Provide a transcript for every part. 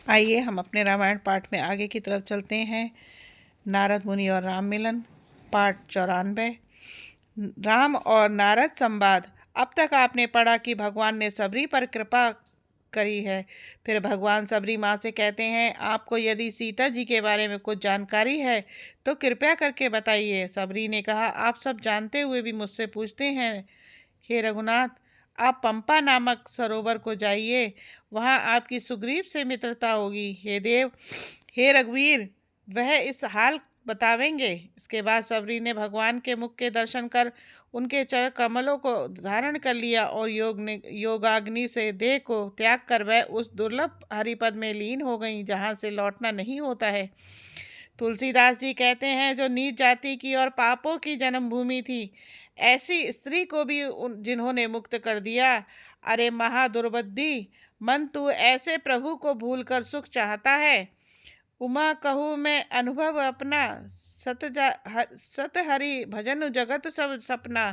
आइए हम अपने रामायण पाठ में आगे की तरफ चलते हैं। नारद मुनि और राम मिलन, पाठ 94। राम और नारद संवाद। अब तक आपने पढ़ा कि भगवान ने सबरी पर कृपा करी है। फिर भगवान सबरी माँ से कहते हैं, आपको यदि सीता जी के बारे में कुछ जानकारी है तो कृपया करके बताइए। सबरी ने कहा, आप सब जानते हुए भी मुझसे पूछते हैं। हे रघुनाथ, आप पंपा नामक सरोवर को जाइए, वहाँ आपकी सुग्रीव से मित्रता होगी। हे देव, हे रघुवीर, वह इस हाल बतावेंगे। इसके बाद सबरी ने भगवान के मुख के दर्शन कर उनके चरण कमलों को धारण कर लिया और योगाग्नि से देह को त्याग कर वह उस दुर्लभ हरिपद में लीन हो गई जहाँ से लौटना नहीं होता है। तुलसीदास जी कहते हैं, जो नीच जाति की और पापों की जन्मभूमि थी, ऐसी स्त्री को भी जिन्होंने मुक्त कर दिया। अरे महादुर्बुद्धि मन, तू ऐसे प्रभु को भूलकर सुख चाहता है। उमा कहूँ मैं अनुभव अपना, सत हरि भजन जगत सब सपना।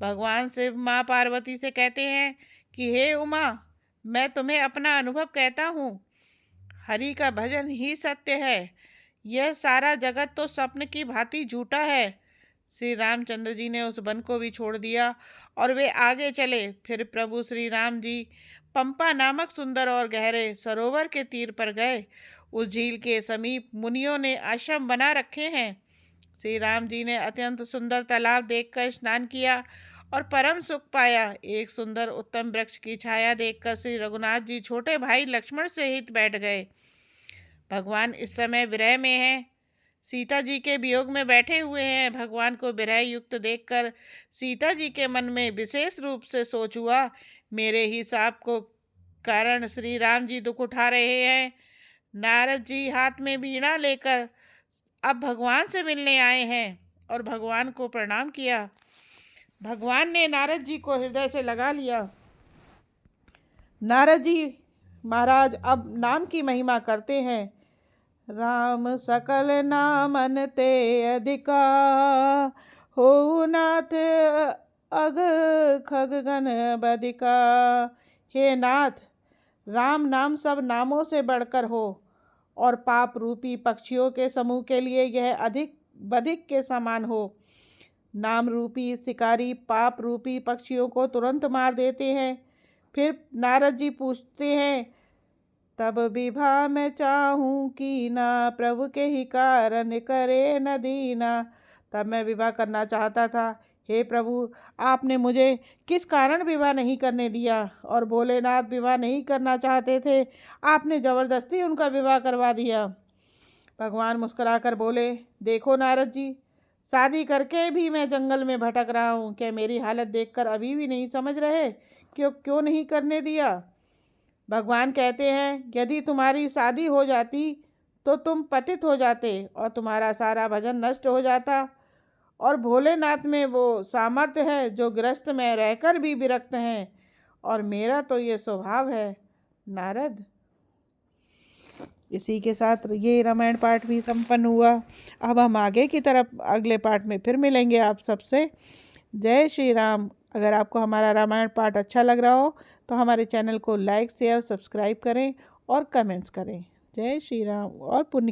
भगवान शिव माँ पार्वती से कहते हैं कि हे उमा, मैं तुम्हें अपना अनुभव कहता हूँ। हरि का भजन ही सत्य है, यह सारा जगत तो स्वप्न की भांति झूठा है। श्री रामचंद्र जी ने उस वन को भी छोड़ दिया और वे आगे चले। फिर प्रभु श्री राम जी पंपा नामक सुंदर और गहरे सरोवर के तीर पर गए। उस झील के समीप मुनियों ने आश्रम बना रखे हैं। श्री राम जी ने अत्यंत सुंदर तालाब देखकर स्नान किया और परम सुख पाया। एक सुंदर उत्तम वृक्ष की छाया देखकर श्री रघुनाथ जी छोटे भाई लक्ष्मण सहित बैठ गए। भगवान इस समय विरह में हैं, सीता जी के वियोग में बैठे हुए हैं। भगवान को विरह युक्त देखकर सीता जी के मन में विशेष रूप से सोच हुआ, मेरे ही साप को कारण श्री राम जी दुख उठा रहे हैं। नारद जी हाथ में वीणा लेकर अब भगवान से मिलने आए हैं और भगवान को प्रणाम किया। भगवान ने नारद जी को हृदय से लगा लिया। नारद जी महाराज अब नाम की महिमा करते हैं। राम सकल नामन ते अधिका, हो नाथ अग खग गण बदिका। हे नाथ, राम नाम सब नामों से बढ़कर हो और पाप रूपी पक्षियों के समूह के लिए यह अधिक बधिक के समान हो। नाम रूपी शिकारी पाप रूपी पक्षियों को तुरंत मार देते हैं। फिर नारद जी पूछते हैं, तब विभा मैं चाहूँ कि ना, प्रभु के ही कारण करे न दीना। तब मैं विवाह करना चाहता था। हे प्रभु, आपने मुझे किस कारण विवाह नहीं करने दिया? और भोलेनाथ विवाह नहीं करना चाहते थे, आपने जबरदस्ती उनका विवाह करवा दिया। भगवान मुस्कुराकर बोले, देखो नारद जी, शादी करके भी मैं जंगल में भटक रहा हूँ। क्या मेरी हालत देखकर अभी भी नहीं समझ रहे क्यों नहीं करने दिया? भगवान कहते हैं, यदि तुम्हारी शादी हो जाती तो तुम पतित हो जाते और तुम्हारा सारा भजन नष्ट हो जाता। और भोलेनाथ में वो सामर्थ्य है जो गृहस्थ में रहकर भी विरक्त हैं, और मेरा तो ये स्वभाव है। नारद, इसी के साथ ये रामायण पाठ भी संपन्न हुआ। अब हम आगे की तरफ अगले पाठ में फिर मिलेंगे आप सबसे। जय श्री राम। अगर आपको हमारा रामायण पाठ अच्छा लग रहा हो तो हमारे चैनल को लाइक शेयर सब्सक्राइब करें और कमेंट्स करें। जय श्री राम और पुण्य